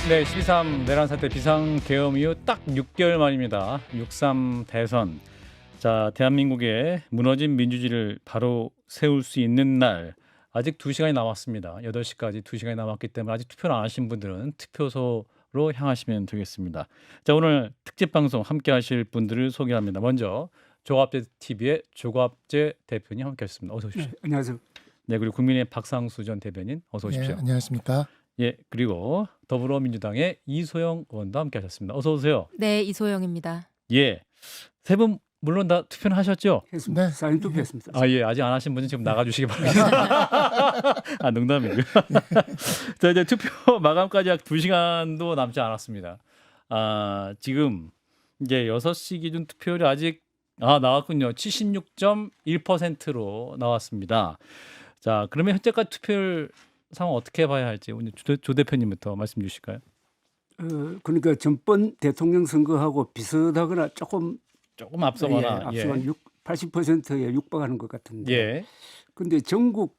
네, 12.3 내란 사태 비상계엄 이후 딱 6개월 만입니다. 6.3 대선. 자, 대한민국의 무너진 민주주의를 바로 세울 수 있는 날. 아직 2시간이 남았습니다. 8시까지 2시간이 남았기 때문에 아직 투표를 안 하신 분들은 투표소로 향하시면 되겠습니다. 자, 오늘 특집 방송 함께 하실 분들을 소개합니다. 먼저 조갑재 TV의 조갑재 대표님 함께 하셨습니다. 어서 오십시오. 네, 안녕하세요. 네, 그리고 국민의 박상수 전 대변인 어서 예, 오십시오. 안녕하십니까. 예, 그리고 더불어민주당의 이소영 의원도 함께 하셨습니다. 어서 오세요. 네, 이소영입니다. 예, 세 분 물론 다 투표는 하셨죠? 했습니다. 네. 사인 투표했습니다. 아, 예, 아직 안 하신 분은 지금 나가주시기 바랍니다. 아, 농담이고요. 자, 이제 투표 마감까지 약 2시간도 남지 않았습니다. 아, 지금 이제 6시 기준 투표율이 아직 나왔군요. 76.1%로 나왔습니다. 자, 그러면 현재까지 투표율 상황 어떻게 봐야 할지 오늘 조 대표님부터 말씀 주실까요? 그러니까 전번 대통령 선거하고 비슷하거나 조금 조금 앞서거나 앞서간 80%에 육박하는 것 같은데. 예. 근데 전국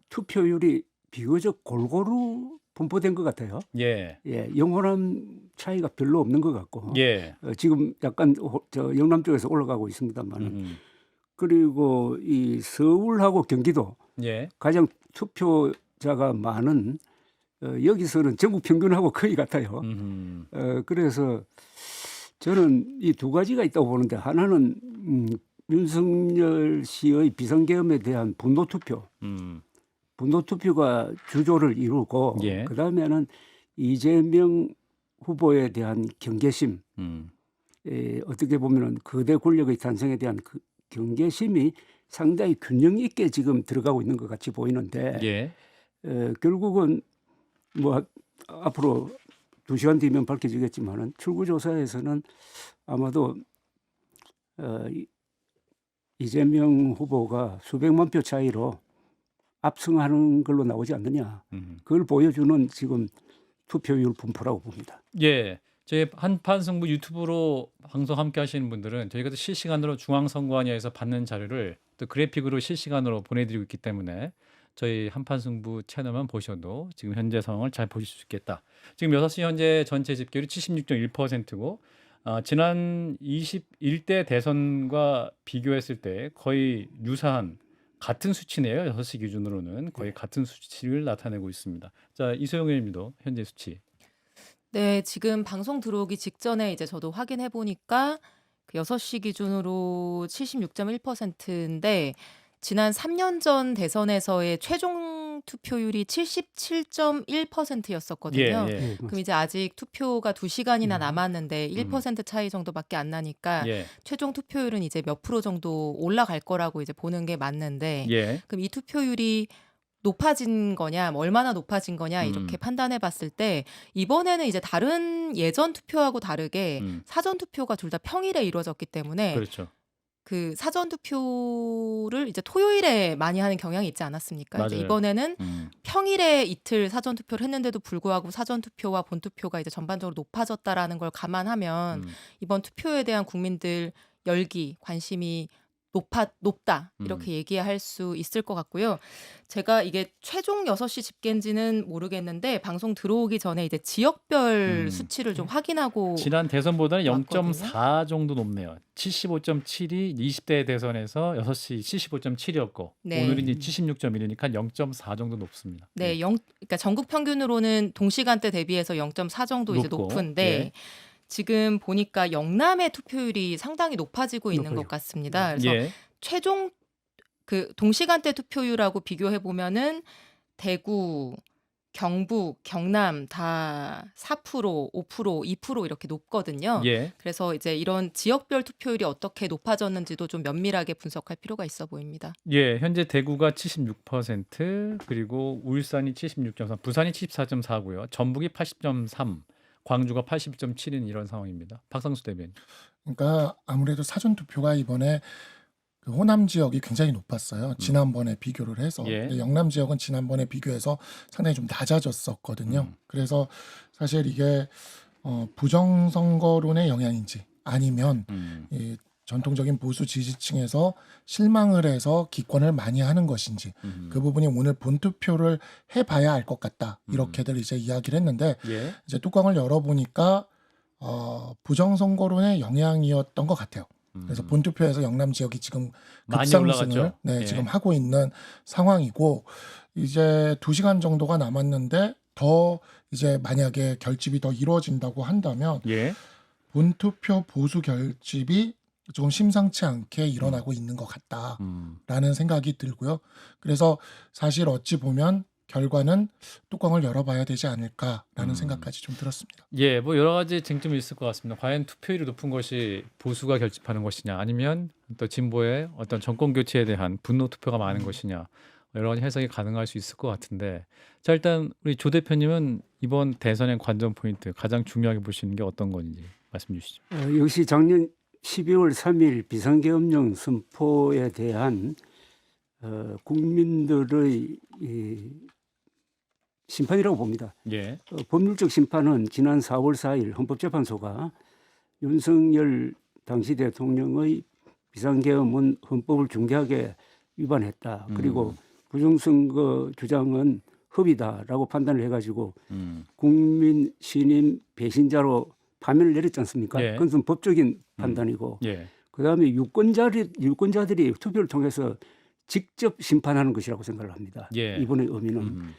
투표율이 비교적 골고루 분포된 것 같아요. 예. 예, 영호남 차이가 별로 없는 것 같고. 예. 지금 약간 영남 쪽에서 올라가고 있습니다만. 그리고 이 서울하고 경기도 예. 가장 투표자가 많은 여기서는 전국 평균하고 거의 같아요. 그래서 저는 이 두 가지가 있다고 보는데 하나는 윤석열 씨의 비상계엄에 대한 분노투표. 분노투표가 주조를 이루고 예. 그다음에는 이재명 후보에 대한 경계심. 어떻게 보면 거대 권력의 탄생에 대한 그 경계심이 상당히 균형 있게 지금 들어가고 있는 것 같이 보이는데 예. 결국은 뭐 앞으로 2시간 뒤면 밝혀지겠지만은 출구조사에서는 아마도 이재명 후보가 수백만 표 차이로 압승하는 걸로 나오지 않느냐. 그걸 보여주는 지금 투표율 분포라고 봅니다. 예. 저희 한판승부 유튜브로 방송 함께 하시는 분들은 저희가 또 실시간으로 중앙선관위에서 받는 자료를 또 그래픽으로 실시간으로 보내드리고 있기 때문에 저희 한판승부 채널만 보셔도 지금 현재 상황을 잘 보실 수 있겠다. 지금 6시 현재 전체 집계율이 76.1%고 지난 21대 대선과 비교했을 때 거의 유사한 같은 수치네요. 6시 기준으로는 거의 같은 수치를 나타내고 있습니다. 자, 이소영 의원님도 현재 수치. 네, 지금 방송 들어오기 직전에 이제 저도 확인해 보니까 그 6시 기준으로 76.1%인데 지난 3년 전 대선에서의 최종 투표율이 77.1%였었거든요. 예. 그럼 이제 아직 투표가 2시간이나 남았는데 1% 차이 정도밖에 안 나니까 예. 최종 투표율은 이제 몇 프로 정도 올라갈 거라고 이제 보는 게 맞는데 예. 그럼 이 투표율이 높아진 거냐, 뭐 얼마나 높아진 거냐 이렇게 음. 판단해 봤을 때 이번에는 이제 다른 예전 투표하고 다르게 사전 투표가 둘 다 평일에 이루어졌기 때문에 그렇죠. 그 사전 투표를 이제 토요일에 많이 하는 경향이 있지 않았습니까? 이제 맞아요. 이번에는 평일에 이틀 사전 투표를 했는데도 불구하고 사전 투표와 본 투표가 이제 전반적으로 높아졌다라는 걸 감안하면 이번 투표에 대한 국민들 열기, 관심이 높다 이렇게 얘기할 수 있을 것 같고요. 제가 이게 최종 6시 집계인지는 모르겠는데 방송 들어오기 전에 이제 지역별 수치를 좀 확인하고 지난 대선보다는 맞거든요. 0.4 정도 높네요. 75.7이 20대 대선에서 6시 75.7이었고 네. 오늘은 이제 76.1이니까 0.4 정도 높습니다. 네, 그러니까 전국 평균으로는 동시간대 대비해서 0.4 정도 이제 높고, 높은데 예. 지금 보니까 영남의 투표율이 상당히 높아지고 있는 높아요. 것 같습니다. 그래서 예. 최종 그 동시간대 투표율하고 비교해 보면은 대구, 경북, 경남 다 4%, 5%, 2% 이렇게 높거든요. 예. 그래서 이제 이런 지역별 투표율이 어떻게 높아졌는지도 좀 면밀하게 분석할 필요가 있어 보입니다. 예, 현재 대구가 76%, 그리고 울산이 76.3, 부산이 74.4고요. 전북이 80.3, 광주가 80.7인 이런 상황입니다. 박상수 대변인. 그러니까 아무래도 사전 투표가 이번에 그 호남 지역이 굉장히 높았어요. 지난번에 비교를 해서. 예. 근데 영남 지역은 지난번에 비교해서 상당히 좀 낮아졌었거든요. 그래서 사실 이게 부정선거론의 영향인지 아니면 이 전통적인 보수 지지층에서 실망을 해서 기권을 많이 하는 것인지 그 부분이 오늘 본투표를 해봐야 알 것 같다. 이렇게들 이제 이야기를 했는데 예. 이제 뚜껑을 열어보니까 부정선거론의 영향이었던 것 같아요. 그래서 본투표에서 영남 지역이 지금 많이 급상승을 올라갔죠. 예. 지금 하고 있는 상황이고 이제 2시간 정도가 남았는데 더 이제 만약에 결집이 더 이루어진다고 한다면 예. 본투표 보수 결집이 조금 심상치 않게 일어나고 있는 것 같다라는 생각이 들고요. 그래서 사실 어찌 보면 결과는 뚜껑을 열어봐야 되지 않을까라는 생각까지 좀 들었습니다. 예, 뭐 여러 가지 쟁점이 있을 것 같습니다. 과연 투표율이 높은 것이 보수가 결집하는 것이냐, 아니면 또 진보의 어떤 정권 교체에 대한 분노 투표가 많은 것이냐, 여러 가지 해석이 가능할 수 있을 것 같은데, 자 일단 우리 조 대표님은 이번 대선의 관전 포인트 가장 중요하게 보시는 게 어떤 건지 말씀 주시죠. 역시 작년 12월 3일 비상계엄령 선포에 대한 국민들의 심판이라고 봅니다. 예, 법률적 심판은 지난 4월 4일 헌법재판소가 윤석열 당시 대통령의 비상계엄은 헌법을 중대하게 위반했다. 그리고 부정선거 주장은 허위다라고 판단을 해가지고 국민 신임 배신자로 파면을 내렸지 않습니까? 예. 그것은 법적인 판단이고 예, 그다음에 유권자들이 투표를 통해서 직접 심판하는 것이라고 생각을 합니다. 예. 이번의 의미는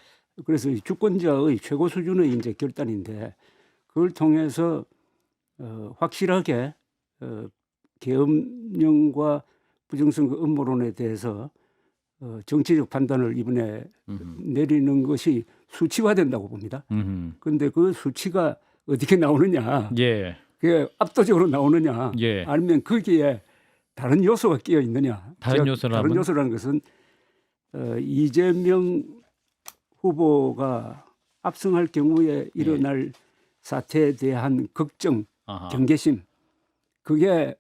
그래서 이 주권자의 최고 수준의 이제 결단인데 그걸 통해서 확실하게 계엄령과 부정선거 음모론에 대해서 정치적 판단을 이번에 내리는 것이 수치화된다고 봅니다. 그런데 그 수치가 어떻게 나오느냐, 예, 그게 압도적으로 나오느냐, 예. 아니면 거기에 다른 요소가 끼어 있느냐. 다른 요소라면? 다른 요소라는 것은 이재명 후보가 압승할 경우에 일어날 사태에 대한 걱정, 아하. 경계심, 그게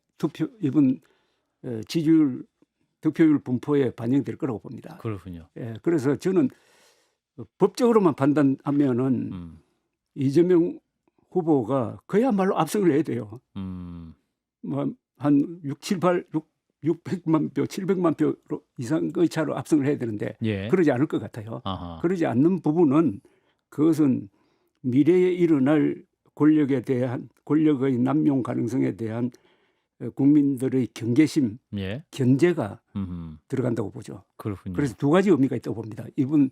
이번 지지율 득표율 분포에 반영될 거라고 봅니다. 그렇군요. 예, 그래서 저는 법적으로만 판단하면은 이재명 후보가 그야말로 압승을 해야 돼요. 뭐 한 600만 표, 700만 표 이상의 차로 압승을 해야 되는데 예. 그러지 않을 것 같아요. 아하. 그러지 않는 부분은 그것은 미래에 일어날 권력의 남용 가능성에 대한 국민들의 경계심, 예. 견제가 들어간다고 보죠. 그렇군요. 그래서 두 가지 의미가 있다고 봅니다. 이번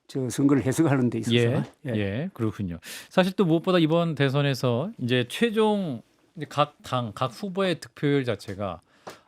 저 선거를 해석하는 데 있어서. 예, 그렇군요. 사실 또 무엇보다 이번 대선에서 이제 최종 이제 각 당, 각 후보의 득표율 자체가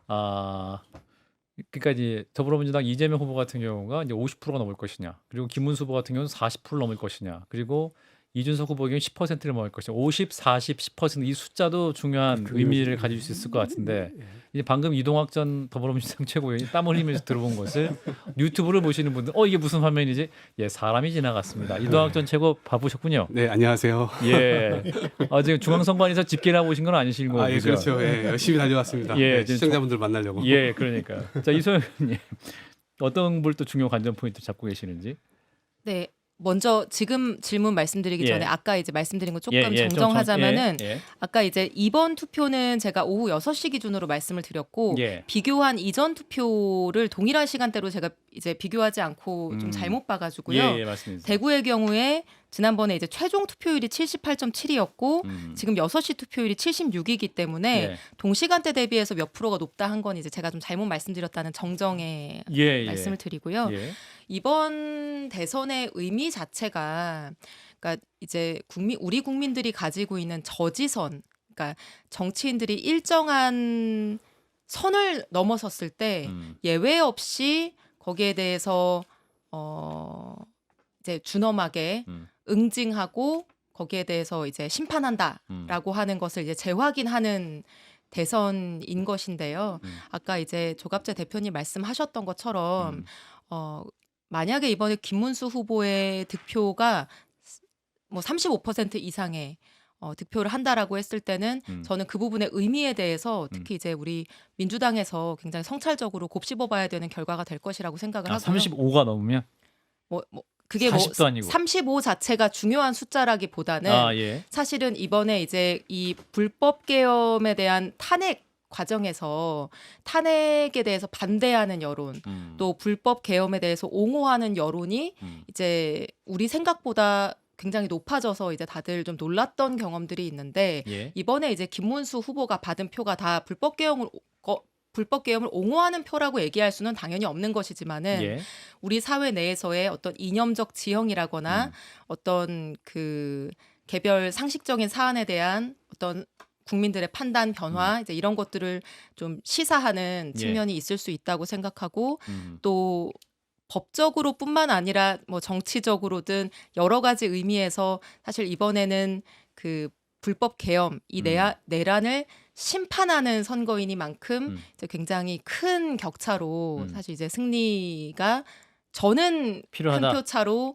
그러니까 이제 더불어민주당 이재명 후보 같은 경우가 이제 50%가 넘을 것이냐, 그리고 김문수 후보 같은 경우는 40% 넘을 것이냐, 그리고 이준석 후보의 경우 10%를 넘을 것이냐, 50, 40, 10% 이 숫자도 중요한 의미를 가질 수 있을 것 같은데 이제 방금 이동학 전 더불어민주당 최고위원이 땀 흘리면서 들어본 것을 유튜브를 보시는 분들 이게 무슨 화면이지? 예, 사람이 지나갔습니다. 이동학 전 최고 바쁘셨군요. 네, 안녕하세요. 예, 지금 중앙선관위에서 집계를 하고 오신 건 아니신 거죠? 예, 그렇죠. 예, 열심히 달려왔습니다. 예, 네, 시청자분들 만나려고. 예, 그러니까. 자, 이소영 의원님, 어떤 걸 또 중요 관전 포인트 잡고 계시는지? 네. 먼저 지금 질문 말씀드리기 예. 전에 아까 이제 말씀드린 거 조금 좀 정정하자면은 예. 아까 이제 이번 투표는 제가 오후 6시 기준으로 말씀을 드렸고 예. 비교한 이전 투표를 동일한 시간대로 제가 이제 비교하지 않고 좀 잘못 봐가지고요. 예, 맞습니다. 대구의 경우에 지난번에 이제 최종 투표율이 78.7이었고 지금 6시 투표율이 76이기 때문에 예. 동시간대 대비해서 몇 프로가 높다 한 건 이제 제가 좀 잘못 말씀드렸다는 정정의 예, 말씀을 드리고요. 예. 이번 대선의 의미 자체가 그러니까 이제 우리 국민들이 가지고 있는 저지선, 그러니까 정치인들이 일정한 선을 넘어섰을 때 예외 없이 거기에 대해서 이제 준엄하게 응징하고 거기에 대해서 이제 심판한다라고 하는 것을 이제 재확인하는 대선인 것인데요. 아까 이제 조갑재 대표님 말씀하셨던 것처럼 만약에 이번에 김문수 후보의 득표가 뭐 35% 이상의 득표를 한다라고 했을 때는 저는 그 부분의 의미에 대해서 특히 이제 우리 민주당에서 굉장히 성찰적으로 곱씹어봐야 되는 결과가 될 것이라고 생각을 하고요. 35가 넘으면? 그게 40도 아니고. 35 자체가 중요한 숫자라기보다는 예. 사실은 이번에 이제 이 불법 계엄에 대한 탄핵 과정에서 탄핵에 대해서 반대하는 여론, 또 불법 계엄에 대해서 옹호하는 여론이 이제 우리 생각보다 굉장히 높아져서 이제 다들 좀 놀랐던 경험들이 있는데 예. 이번에 이제 김문수 후보가 받은 표가 다 불법 계엄을 옹호하는 표라고 얘기할 수는 당연히 없는 것이지만은 예. 우리 사회 내에서의 어떤 이념적 지형이라거나 어떤 그 개별 상식적인 사안에 대한 어떤 국민들의 판단 변화 이제 이런 것들을 좀 시사하는 예. 측면이 있을 수 있다고 생각하고 또 법적으로뿐만 아니라 뭐 정치적으로든 여러 가지 의미에서 사실 이번에는 그 불법 계엄 이 내란을 심판하는 선거이니만큼 이제 굉장히 큰 격차로 사실 이제 승리가 저는 필요하다. 큰 표 차로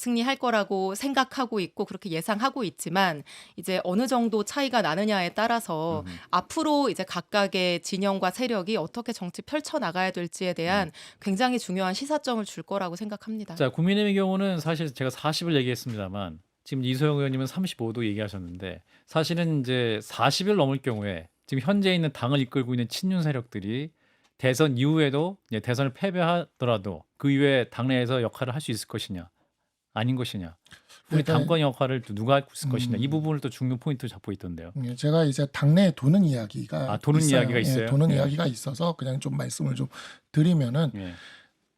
승리할 거라고 생각하고 있고 그렇게 예상하고 있지만 이제 어느 정도 차이가 나느냐에 따라서 앞으로 이제 각각의 진영과 세력이 어떻게 정치 펼쳐 나가야 될지에 대한 굉장히 중요한 시사점을 줄 거라고 생각합니다. 자, 국민의힘의 경우는 사실 제가 40을 얘기했습니다만 지금 이소영 의원님은 35도 얘기하셨는데 사실은 이제 40일 넘을 경우에 지금 현재 있는 당을 이끌고 있는 친윤 세력들이 대선 이후에도 이제 대선을 패배하더라도 그 이후에 당내에서 역할을 할 수 있을 것이냐 아닌 것이냐 우리 일단- 당권 역할을 또 누가 할 수 있을 것이냐 이 부분을 또 중요 포인트로 잡고 있던데요. 제가 이제 당내에 도는 이야기가 도는 이야기가 있어요? 도는 예. 이야기가 있어서 그냥 좀 말씀을 좀 드리면은 예.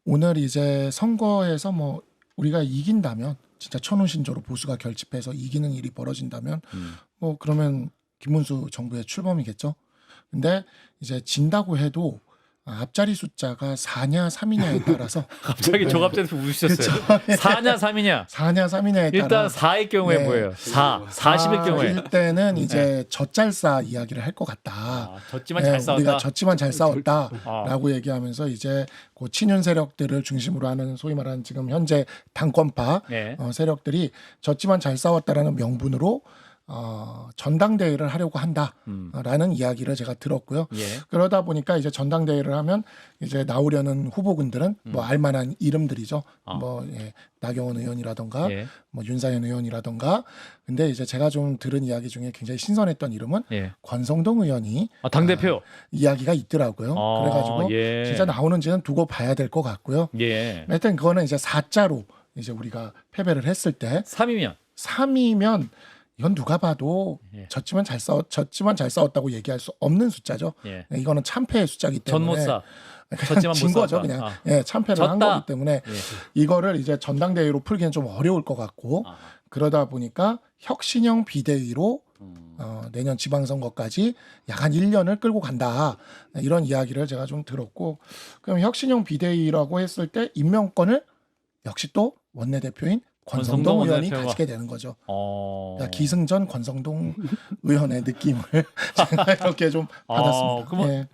오늘 이제 선거에서 뭐 우리가 이긴다면 진짜 천운신조로 보수가 결집해서 이기는 일이 벌어진다면 뭐 그러면 김문수 정부의 출범이겠죠. 근데 이제 진다고 해도 앞자리 숫자가 4냐 3이냐에 따라서 갑자기 조갑자에서 웃으셨어요. 4냐 3이냐? 4냐 3이냐에 일단 따라 4일 경우에 네. 뭐예요? 40일 경우에. 4일 때는 이제 젖잘싸 이야기를 할 것 같다. 졌지만 네, 잘 싸웠다. 우리가 졌지만 잘 아. 싸웠다라고 얘기하면서 이제 그 친윤 세력들을 중심으로 하는 소위 말하는 지금 현재 당권파 네. 세력들이 졌지만 잘 싸웠다라는 명분으로 전당대회를 하려고 한다라는 이야기를 제가 들었고요. 예. 그러다 보니까 이제 전당대회를 하면 이제 나오려는 후보군들은 뭐 알만한 이름들이죠. 뭐 나경원 의원이라던가 예. 뭐 윤상현 의원이라던가. 근데 이제 제가 좀 들은 이야기 중에 굉장히 신선했던 이름은 예. 권성동 의원이 당 대표. 이야기가 있더라고요. 그래가지고 예. 진짜 나오는지는 두고 봐야 될 것 같고요. 예. 하여튼 그거는 이제 4자로 이제 우리가 패배를 했을 때 3이면 3이면 이건 누가 봐도 예. 졌지만 잘 싸웠다고 얘기할 수 없는 숫자죠. 예. 이거는 참패의 숫자이기 때문에 전못 사. 졌지만 진 못 거죠. 싸웠다. 그냥 아. 참패를 한 졌다. 거기 때문에 예. 이거를 이제 전당대회로 풀기는 좀 어려울 것 같고 그러다 보니까 혁신형 비대위로 내년 지방선거까지 약 한 1년을 끌고 간다. 이런 이야기를 제가 좀 들었고 그럼 혁신형 비대위라고 했을 때 임명권을 역시 또 원내대표인 권성동 의원이 원내대표가. 가지게 되는 거죠. 어. 그러니까 기승전 권성동 의원의 느낌을 제가 이렇게 좀 받았습니다. 그러면 예.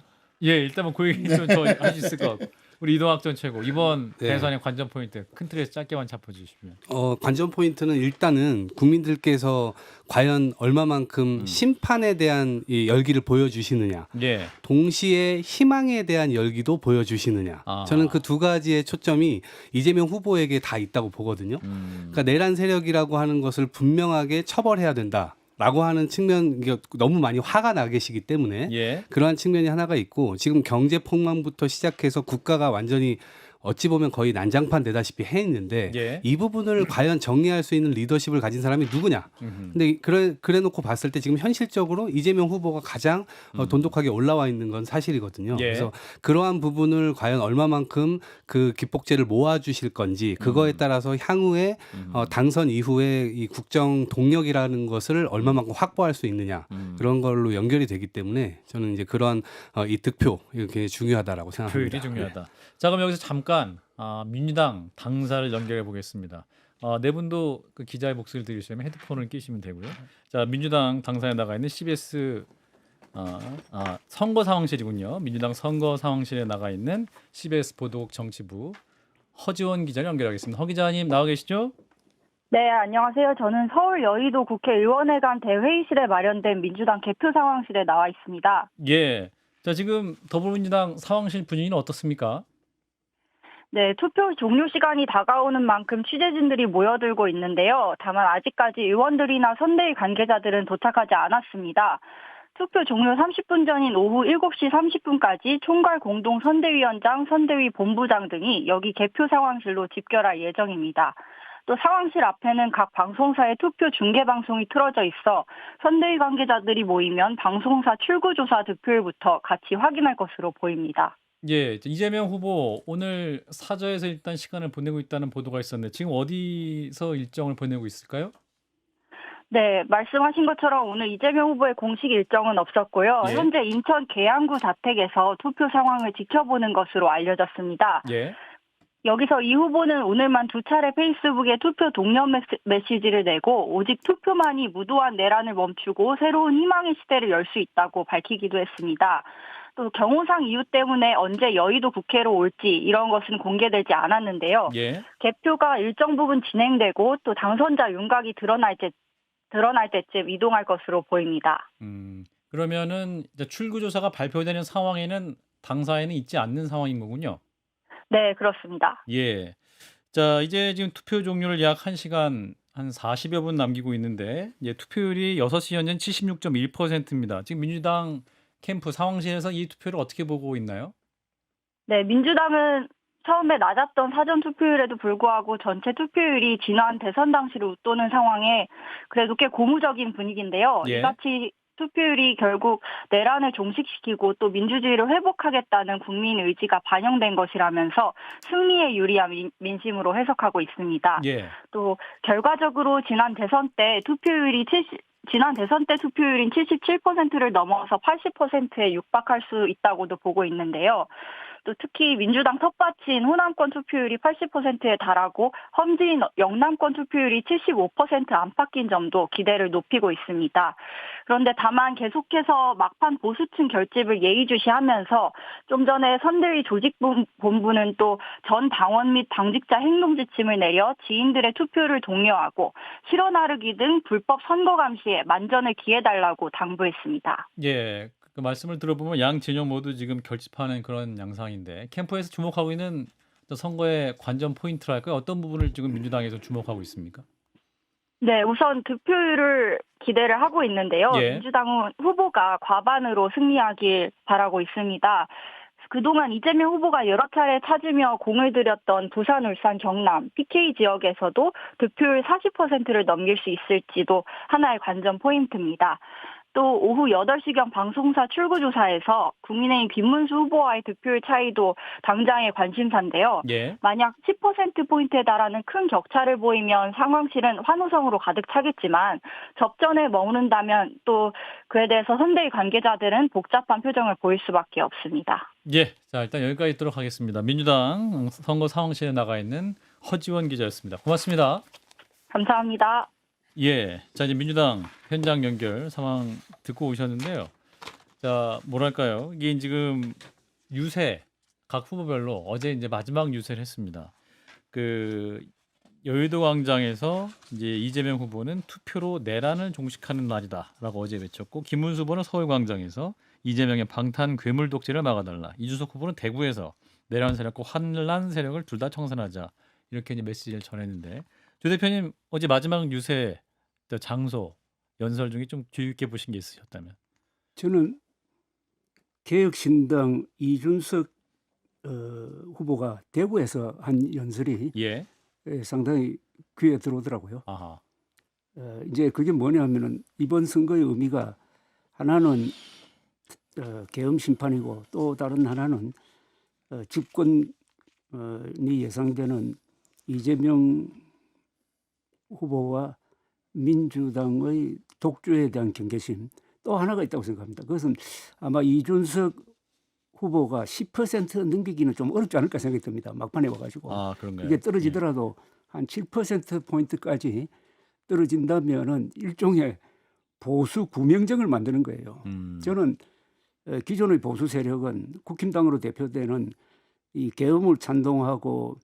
예, 일단 뭐그 얘기 좀 더 할 수 있을 것 같고. 우리 이동학 전 최고. 이번 네. 대선의 관전 포인트 큰 틀에서 짧게만 짚어 주시면. 관전 포인트는 일단은 국민들께서 과연 얼마만큼 심판에 대한 이 열기를 보여주시느냐, 예. 동시에 희망에 대한 열기도 보여주시느냐. 아. 저는 그 두 가지의 초점이 이재명 후보에게 다 있다고 보거든요. 그러니까 내란 세력이라고 하는 것을 분명하게 처벌해야 된다. 라고 하는 측면, 이게 너무 많이 화가 나 계시기 때문에 예. 그러한 측면이 하나가 있고 지금 경제 폭망부터 시작해서 국가가 완전히 어찌 보면 거의 난장판 되다시피 해 있는데 예. 이 부분을 과연 정리할 수 있는 리더십을 가진 사람이 누구냐. 근데 그래 놓고 봤을 때 지금 현실적으로 이재명 후보가 가장 돈독하게 올라와 있는 건 사실이거든요. 예. 그래서 그러한 부분을 과연 얼마만큼 그 기폭제를 모아 주실 건지 그거에 따라서 향후에 당선 이후에 이 국정 동력이라는 것을 얼마만큼 확보할 수 있느냐. 그런 걸로 연결이 되기 때문에 저는 이제 그런 이 득표 이게 중요하다라고 생각합니다. 표율이 중요하다. 자, 그럼 여기서 잠깐 민주당 당사를 연결해 보겠습니다. 네 분도 그 기자의 목소리를 들으시려면 헤드폰을 끼시면 되고요. 자, 민주당 당사에 나가 있는 CBS 선거 상황실이군요. 민주당 선거 상황실에 나가 있는 CBS 보도국 정치부 허지원 기자를 연결하겠습니다. 허 기자님 나와 계시죠? 네, 안녕하세요. 저는 서울 여의도 국회의원회관 대회의실에 마련된 민주당 개표 상황실에 나와 있습니다. 예. 자, 지금 더불어민주당 상황실 분위기는 어떻습니까? 네, 투표 종료 시간이 다가오는 만큼 취재진들이 모여들고 있는데요. 다만 아직까지 의원들이나 선대위 관계자들은 도착하지 않았습니다. 투표 종료 30분 전인 오후 7시 30분까지 총괄 공동 선대위원장, 선대위 본부장 등이 여기 개표 상황실로 집결할 예정입니다. 또 상황실 앞에는 각 방송사의 투표 중계 방송이 틀어져 있어 선대위 관계자들이 모이면 방송사 출구조사 득표율부터 같이 확인할 것으로 보입니다. 예, 이재명 후보 오늘 사저에서 일단 시간을 보내고 있다는 보도가 있었는데 지금 어디서 일정을 보내고 있을까요? 네, 말씀하신 것처럼 오늘 이재명 후보의 공식 일정은 없었고요. 예. 현재 인천 계양구 자택에서 투표 상황을 지켜보는 것으로 알려졌습니다. 예. 여기서 이 후보는 오늘만 2차례 페이스북에 투표 독려 메시지를 내고 오직 투표만이 무도한 내란을 멈추고 새로운 희망의 시대를 열 수 있다고 밝히기도 했습니다. 또 경호상 이유 때문에 언제 여의도 국회로 올지 이런 것은 공개되지 않았는데요. 예. 개표가 일정 부분 진행되고 또 당선자 윤곽이 드러날 때쯤 이동할 것으로 보입니다. 그러면은 이제 출구조사가 발표되는 상황에는 당사에는 있지 않는 상황인 거군요. 네, 그렇습니다. 예. 자, 이제 지금 투표 종료를 약 1시간 한 40여 분 남기고 있는데 투표율이 6시 현재 76.1%입니다. 지금 민주당 캠프 상황실에서 이 투표를 어떻게 보고 있나요? 네, 민주당은 처음에 낮았던 사전 투표율에도 불구하고 전체 투표율이 지난 대선 당시를 웃도는 상황에 그래도 꽤 고무적인 분위기인데요. 예. 이같이 투표율이 결국 내란을 종식시키고 또 민주주의를 회복하겠다는 국민 의지가 반영된 것이라면서 승리에 유리한 민심으로 해석하고 있습니다. 예. 또 결과적으로 지난 대선 때 투표율인 77%를 넘어서 80%에 육박할 수 있다고도 보고 있는데요. 또 특히 민주당 텃밭인 호남권 투표율이 80%에 달하고 험지인 영남권 투표율이 75% 안팎인 점도 기대를 높이고 있습니다. 그런데 다만 계속해서 막판 보수층 결집을 예의주시하면서 좀 전에 선대위 조직본부는 또 전 당원 및 당직자 행동 지침을 내려 지인들의 투표를 독려하고 실어 나르기 등 불법 선거 감시에 만전을 기해달라고 당부했습니다. 예. 그 말씀을 들어보면 양 진영 모두 지금 결집하는 그런 양상인데 캠프에서 주목하고 있는 선거의 관전 포인트랄까요? 어떤 부분을 지금 민주당에서 주목하고 있습니까? 네, 우선 득표율을 기대를 하고 있는데요. 예. 민주당은 후보가 과반으로 승리하길 바라고 있습니다. 그동안 이재명 후보가 여러 차례 찾으며 공을 들였던 부산, 울산, 경남, PK 지역에서도 득표율 40%를 넘길 수 있을지도 하나의 관전 포인트입니다. 또 오후 8시경 방송사 출구조사에서 국민의힘 김문수 후보와의 득표율 차이도 당장의 관심사인데요. 예. 만약 10%포인트에 달하는 큰 격차를 보이면 상황실은 환호성으로 가득 차겠지만 접전에 머무른다면 또 그에 대해서 선대위 관계자들은 복잡한 표정을 보일 수밖에 없습니다. 예. 자, 일단 여기까지 있도록 하겠습니다. 민주당 선거 상황실에 나가 있는 허지원 기자였습니다. 고맙습니다. 감사합니다. 예. 자, 이제 민주당 현장 연결 상황 듣고 오셨는데요. 자, 뭐랄까요? 이게 지금 유세 각 후보별로 어제 이제 마지막 유세를 했습니다. 그 여의도 광장에서 이제 이재명 후보는 투표로 내란을 종식하는 날이다라고 어제 외쳤고 김문수 후보는 서울 광장에서 이재명의 방탄 괴물 독재를 막아달라. 이준석 후보는 대구에서 내란 세력과 환란 세력을 둘 다 청산하자. 이렇게 이제 메시지를 전했는데 조 대표님 어제 마지막 유세 장소 연설 중에 좀 주의 깊게 보신 게 있으셨다면? 저는 개혁신당 이준석 후보가 대구에서 한 연설이 예. 상당히 귀에 들어오더라고요. 아하. 이제 그게 뭐냐면은 이번 선거의 의미가 하나는 계엄 심판이고 또 다른 하나는 집권이 예상되는 이재명 후보와 민주당의 독주에 대한 경계심 또 하나가 있다고 생각합니다. 그것은 아마 이준석 후보가 10% 넘기기는 좀 어렵지 않을까 생각이 듭니다. 막판에 와가지고. 아, 그런가요? 이게 떨어지더라도 한 7%포인트까지 떨어진다면은 일종의 보수 구명정을 만드는 거예요. 저는 기존의 보수 세력은 국힘당으로 대표되는 이 계엄을 찬동하고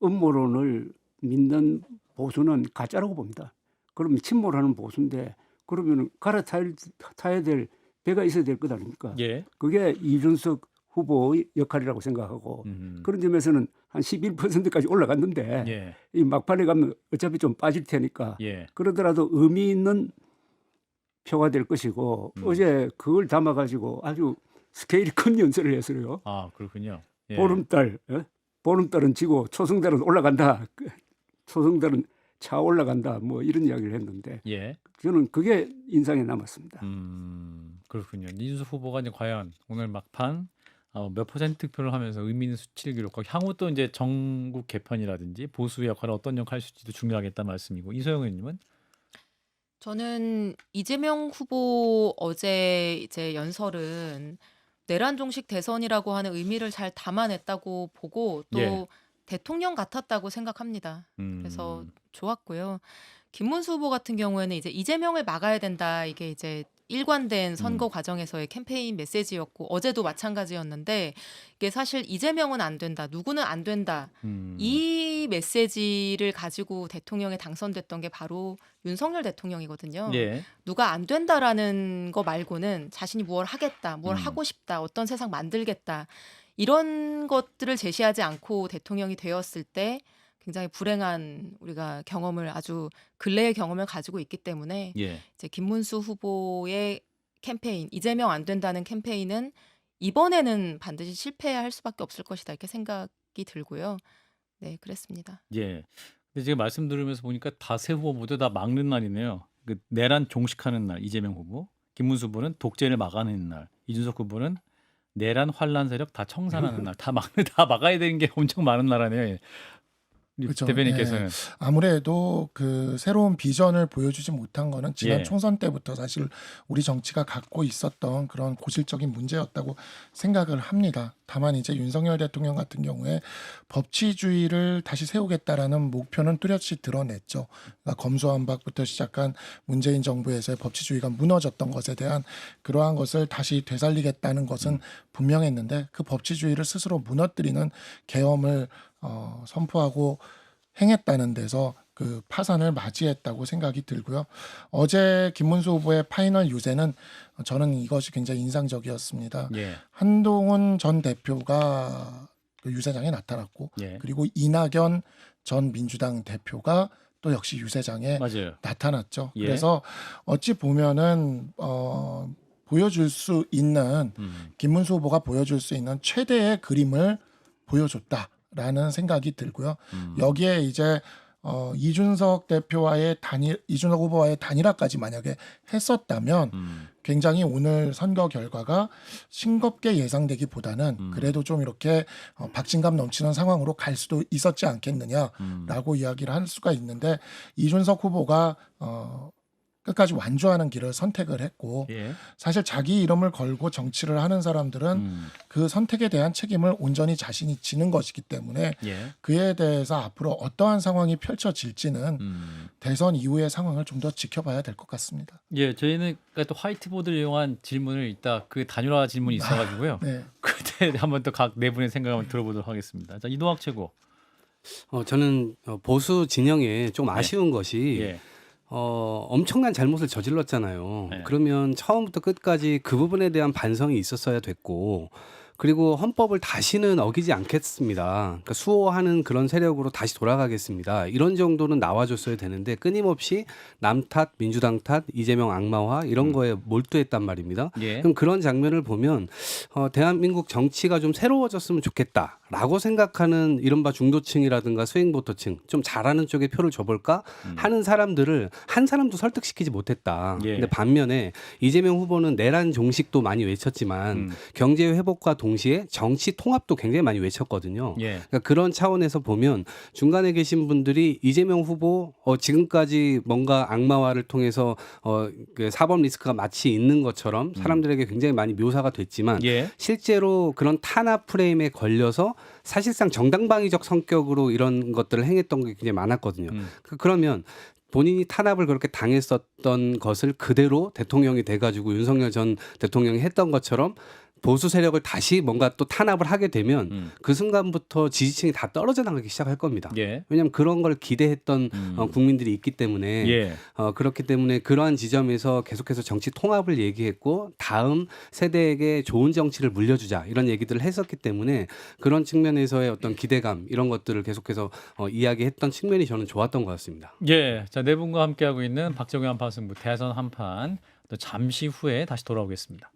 음모론을 믿는 보수는 가짜라고 봅니다. 그러면 침몰하는 보수인데 그러면 갈아타야 될 배가 있어야 될 것 아닙니까? 예. 그게 이준석 후보의 역할이라고 생각하고 그런 점에서는 한 11%까지 올라갔는데 예. 이 막판에 가면 어차피 좀 빠질 테니까 예. 그러더라도 의미 있는 표가 될 것이고 어제 그걸 담아가지고 아주 스케일이 큰 연설을 했어요. 아, 그렇군요. 예. 보름달은 지고 초승달은 올라간다. 초승달은 차 올라간다. 뭐 이런 이야기를 했는데 예. 저는 그게 인상에 남았습니다. 그렇군요. 이준석 후보가 이제 과연 오늘 막판 몇 퍼센트 득표를 하면서 의미 있는 수치를 기록하고 향후 또 이제 전국 개편이라든지 보수 역할을 어떤 역할 할 수 있을지도 중요하겠다 말씀이고 이소영 의원님은 저는 이재명 후보 어제 이제 연설은 내란 종식 대선이라고 하는 의미를 잘 담아냈다고 보고 또 예. 대통령 같았다고 생각합니다. 그래서 좋았고요. 김문수 후보 같은 경우에는 이제 이재명을 막아야 된다. 이게 이제 일관된 선거 과정에서의 캠페인 메시지였고 어제도 마찬가지였는데 이게 사실 이재명은 안 된다. 누구는 안 된다. 이 메시지를 가지고 대통령에 당선됐던 게 바로 윤석열 대통령이거든요. 예. 누가 안 된다라는 거 말고는 자신이 뭘 하겠다, 뭘 하고 싶다, 어떤 세상 만들겠다 이런 것들을 제시하지 않고 대통령이 되었을 때 굉장히 불행한 우리가 경험을 아주 근래의 경험을 가지고 있기 때문에 예. 이제 김문수 후보의 캠페인 이재명 안 된다는 캠페인은 이번에는 반드시 실패할 수밖에 없을 것이다 이렇게 생각이 들고요. 네, 그랬습니다. 예. 근데 지금 말씀 들으면서 보니까 다 세 후보 모두 다 막는 날이네요. 그 내란 종식하는 날 이재명 후보, 김문수 후보는 독재를 막아내는 날, 이준석 후보는 내란 환란 세력 다 청산하는 날, 다 막아야 되는 게 엄청 많은 나라네요. 예. 우리 그렇죠. 대변인께서는 아무래도 그 새로운 비전을 보여주지 못한 거는 지난 예. 총선 때부터 사실 우리 정치가 갖고 있었던 그런 고질적인 문제였다고 생각을 합니다. 다만 이제 윤석열 대통령 같은 경우에 법치주의를 다시 세우겠다라는 목표는 뚜렷이 드러냈죠. 그러니까 검수완박부터 시작한 문재인 정부에서의 법치주의가 무너졌던 것에 대한 그러한 것을 다시 되살리겠다는 것은 분명했는데 그 법치주의를 스스로 무너뜨리는 계엄을 선포하고 행했다는 데서 그 파산을 맞이했다고 생각이 들고요. 어제 김문수 후보의 파이널 유세는 저는 이것이 굉장히 인상적이었습니다. 예. 한동훈 전 대표가 그 유세장에 나타났고 예. 그리고 이낙연 전 민주당 대표가 또 역시 유세장에 맞아요. 나타났죠. 예. 그래서 어찌 보면은 보여줄 수 있는 김문수 후보가 보여줄 수 있는 최대의 그림을 보여줬다라는 생각이 들고요. 여기에 이제 이준석 후보와의 단일화까지 만약에 했었다면 굉장히 오늘 선거 결과가 싱겁게 예상되기보다는 그래도 좀 이렇게 박진감 넘치는 상황으로 갈 수도 있었지 않겠느냐라고 이야기를 할 수가 있는데 이준석 후보가 끝까지 완주하는 길을 선택을 했고 예. 사실 자기 이름을 걸고 정치를 하는 사람들은 그 선택에 대한 책임을 온전히 자신이 지는 것이기 때문에 예. 그에 대해서 앞으로 어떠한 상황이 펼쳐질지는 대선 이후의 상황을 좀 더 지켜봐야 될 것 같습니다. 예, 저희는 또 화이트보드를 이용한 질문을 이따 그 단일화 질문이 있어가지고요. 네. 그때 한번 또 각 네 분의 생각을 한번 들어보도록 하겠습니다. 자, 이동학 최고. 저는 보수 진영에 좀 아쉬운 것이 예. 엄청난 잘못을 저질렀잖아요. 네. 그러면 처음부터 끝까지 그 부분에 대한 반성이 있었어야 됐고 그리고 헌법을 다시는 어기지 않겠습니다. 그러니까 수호하는 그런 세력으로 다시 돌아가겠습니다. 이런 정도는 나와줬어야 되는데 끊임없이 남 탓, 민주당 탓, 이재명 악마화 이런 거에 몰두했단 말입니다. 예. 그럼 그런 장면을 보면 대한민국 정치가 좀 새로워졌으면 좋겠다라고 생각하는 이른바 중도층이라든가 스윙보터층 좀 잘하는 쪽에 표를 줘볼까 하는 사람들을 한 사람도 설득시키지 못했다. 예. 근데 반면에 이재명 후보는 내란 종식도 많이 외쳤지만 경제 회복과 동시에 정치 통합도 굉장히 많이 외쳤거든요. 예. 그러니까 그런 차원에서 보면 중간에 계신 분들이 이재명 후보 지금까지 뭔가 악마화를 통해서 그 사법 리스크가 마치 있는 것처럼 사람들에게 굉장히 많이 묘사가 됐지만 예. 실제로 그런 탄압 프레임에 걸려서 사실상 정당방위적 성격으로 이런 것들을 행했던 게 굉장히 많았거든요. 그러면 본인이 탄압을 그렇게 당했었던 것을 그대로 대통령이 돼가지고 윤석열 전 대통령이 했던 것처럼 보수 세력을 다시 뭔가 또 탄압을 하게 되면 그 순간부터 지지층이 다 떨어져 나가기 시작할 겁니다. 예. 왜냐하면 그런 걸 기대했던 국민들이 있기 때문에 예. 그렇기 때문에 그러한 지점에서 계속해서 정치 통합을 얘기했고 다음 세대에게 좋은 정치를 물려주자 이런 얘기들을 했었기 때문에 그런 측면에서의 어떤 기대감 이런 것들을 계속해서 이야기했던 측면이 저는 좋았던 것 같습니다. 예. 자, 네 분과 함께하고 있는 박정희 한판 승부 대선 한판 잠시 후에 다시 돌아오겠습니다.